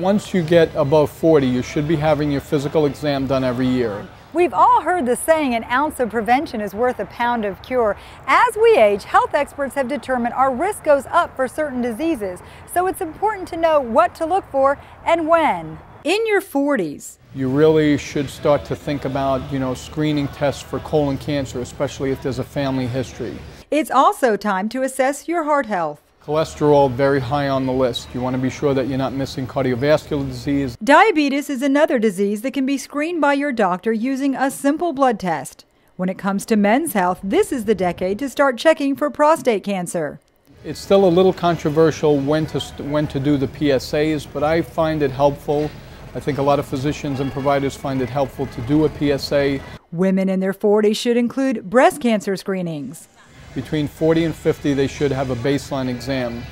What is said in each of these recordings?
once you get above 40, you should be having your physical exam done every year. We've all heard the saying, an ounce of prevention is worth a pound of cure. As we age, health experts have determined our risk goes up for certain diseases. So it's important to know what to look for and when. In your 40s, you really should start to think about, screening tests for colon cancer, especially if there's a family history. It's also time to assess your heart health. Cholesterol, very high on the list. You want to be sure that you're not missing cardiovascular disease. Diabetes is another disease that can be screened by your doctor using a simple blood test. When it comes to men's health, this is the decade to start checking for prostate cancer. It's still a little controversial when to do the PSAs, but I find it helpful. I think a lot of physicians and providers find it helpful to do a PSA. Women in their 40s should include breast cancer screenings. Between 40 and 50, they should have a baseline exam.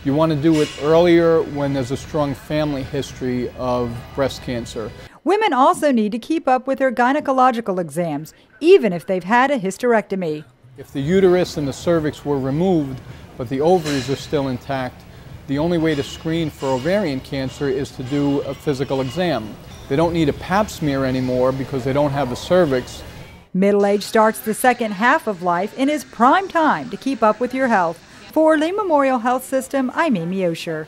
You want to do it earlier when there's a strong family history of breast cancer. Women also need to keep up with their gynecological exams, even if they've had a hysterectomy. If the uterus and the cervix were removed, but the ovaries are still intact, the only way to screen for ovarian cancer is to do a physical exam. They don't need a pap smear anymore because they don't have a cervix. Middle age starts the second half of life and is prime time to keep up with your health. For Lee Memorial Health System, I'm Amy Osher.